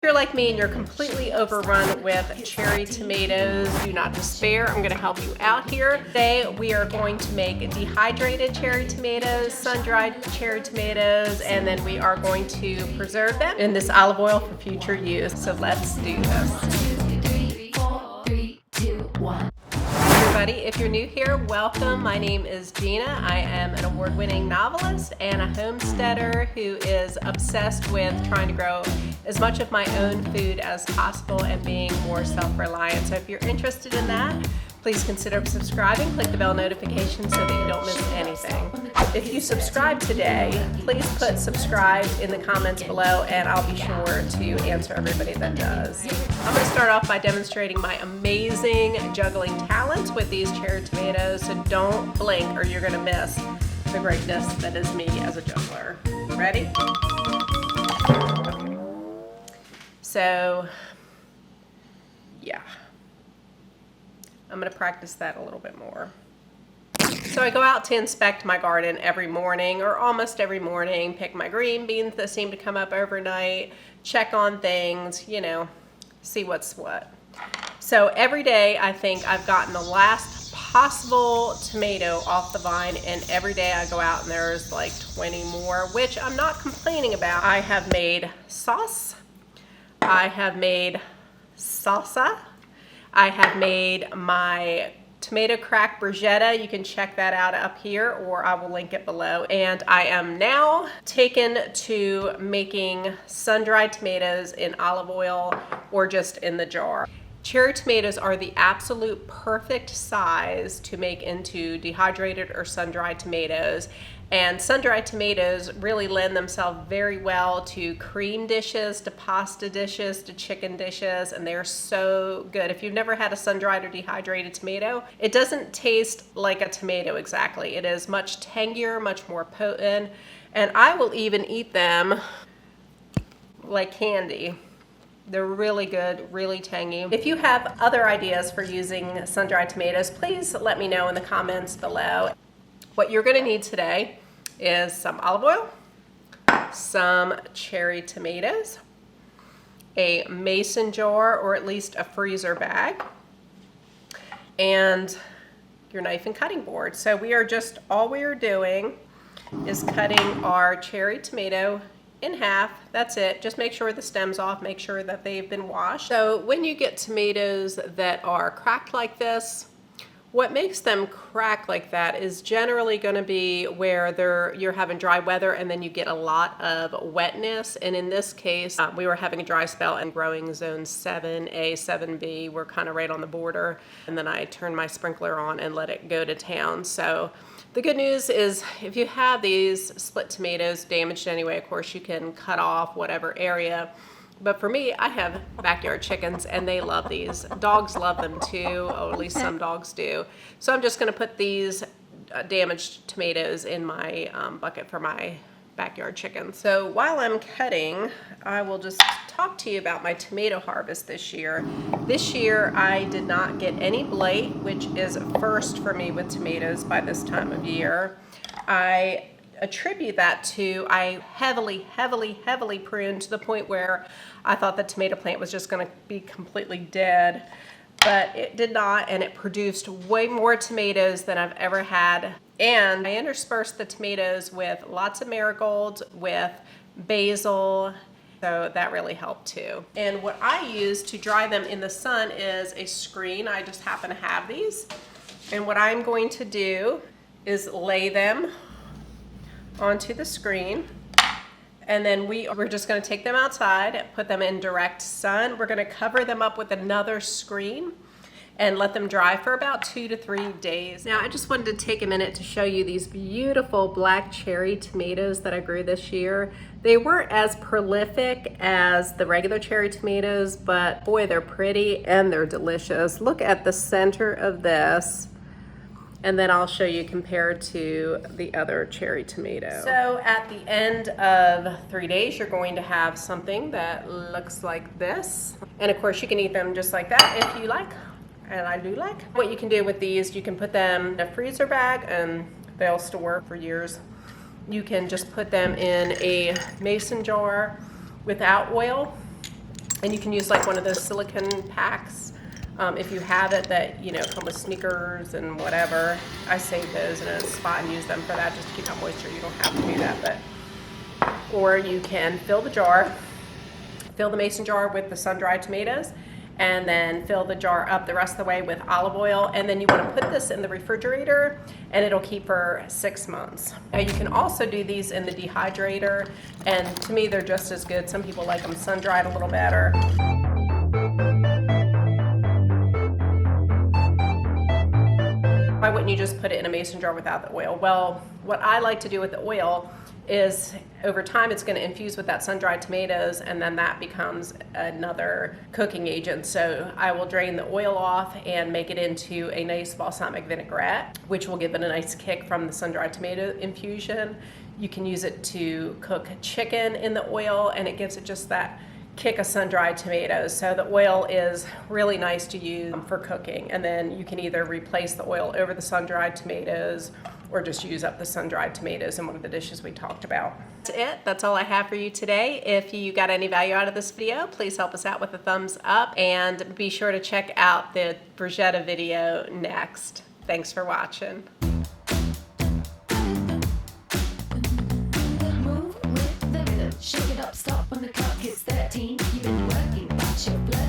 If you're like me and you're completely overrun with cherry tomatoes, do not despair. I'm going to help you out here. Today we are going to make dehydrated cherry tomatoes, sun-dried cherry tomatoes, and then we are going to preserve them in this olive oil for future use. So let's do this. Everybody, if you're new here, welcome. My name is Gina. I am an award-winning novelist and a homesteader who is obsessed with trying to grow as much of my own food as possible and being more self-reliant. So if you're interested in that, please consider subscribing. Click the bell notification so that you don't miss anything. If you subscribe today, please put subscribe in the comments below and I'll be sure to answer everybody that does. I'm going to start off by demonstrating my amazing juggling talents with these cherry tomatoes, so don't blink or you're going to miss the greatness that is me as a juggler. Ready? Okay. So, yeah. I'm going to practice that a little bit more. So I go out to inspect my garden every morning, or almost every morning, pick my green beans that seem to come up overnight, check on things, you know, see what's what. So every day I think I've gotten the last possible tomato off the vine, and every day I go out and there's like 20 more, which I'm not complaining about. I have made sauce, I have made salsa, I have made my tomato crack bruschetta. You can check that out up here, or I will link it below. And I am now taken to making sun-dried tomatoes in olive oil or just in the jar. Cherry tomatoes are the absolute perfect size to make into dehydrated or sun-dried tomatoes. And sun-dried tomatoes really lend themselves very well to cream dishes, to pasta dishes, to chicken dishes, and they're so good. If you've never had a sun-dried or dehydrated tomato, it doesn't taste like a tomato exactly. It is much tangier, much more potent, and I will even eat them like candy. They're really good, really tangy. If you have other ideas for using sun-dried tomatoes, please let me know in the comments below. What you're gonna need today is some olive oil, some cherry tomatoes, a mason jar or at least a freezer bag, and your knife and cutting board. So all we are doing is cutting our cherry tomato in half. That's it. Just make sure the stem's off, make sure that they've been washed. So when you get tomatoes that are cracked like this, what makes them crack like that is generally going to be where you're having dry weather and then you get a lot of wetness. And in this case, we were having a dry spell and growing zone 7A, 7B. We're kind of right on the border. And then I turned my sprinkler on and let it go to town. So the good news is if you have these split tomatoes damaged anyway, of course you can cut off whatever area. But for me, I have backyard chickens and they love these. Dogs love them too, or at least some dogs do. So I'm just gonna put these damaged tomatoes in my bucket for my backyard chickens. So while I'm cutting, I will just talk to you about my tomato harvest this year. This year, I did not get any blight, which is a first for me with tomatoes by this time of year. I attribute that to I heavily pruned to the point where I thought the tomato plant was just going to be completely dead, but it did not, and it produced way more tomatoes than I've ever had. And I interspersed the tomatoes with lots of marigolds, with basil, so that really helped too. And what I use to dry them in the sun is a screen. I just happen to have these, and what I'm going to do is lay them onto the screen, and then we're just going to take them outside, put them in direct sun. We're going to cover them up with another screen and let them dry for about 2 to 3 days. Now I just wanted to take a minute to show you these beautiful black cherry tomatoes that I grew this year. They weren't as prolific as the regular cherry tomatoes, but boy, they're pretty and they're delicious. Look at the center of this. And then I'll show you compared to the other cherry tomato. So at the end of 3 days, you're going to have something that looks like this. And of course you can eat them just like that if you like, and I do like. What you can do with these, you can put them in a freezer bag and they'll store for years. You can just put them in a mason jar without oil And you can use like one of those silicone packs if you have it that, you know, come with sneakers and whatever. I save those in a spot and use them for that, just to keep out moisture. You don't have to do that, but, or you can fill the mason jar with the sun-dried tomatoes, and then fill the jar up the rest of the way with olive oil. And then you want to put this in the refrigerator and it'll keep for 6 months. Now you can also do these in the dehydrator, and to me they're just as good. Some people like them sun-dried a little better. Why wouldn't you just put it in a mason jar without the oil? Well, what I like to do with the oil is over time it's going to infuse with that sun-dried tomatoes, and then that becomes another cooking agent. So I will drain the oil off and make it into a nice balsamic vinaigrette, which will give it a nice kick from the sun-dried tomato infusion. You can use it to cook chicken in the oil, and it gives it just that kick of sun-dried tomatoes. So the oil is really nice to use for cooking, and then you can either replace the oil over the sun-dried tomatoes or just use up the sun-dried tomatoes in one of the dishes we talked about. That's it. That's all I have for you today. If you got any value out of this video, please help us out with a thumbs up, and be sure to check out the bruschetta video next. Thanks for watching. Shake it up, stop when the clock hits 13. You've been working, but your blood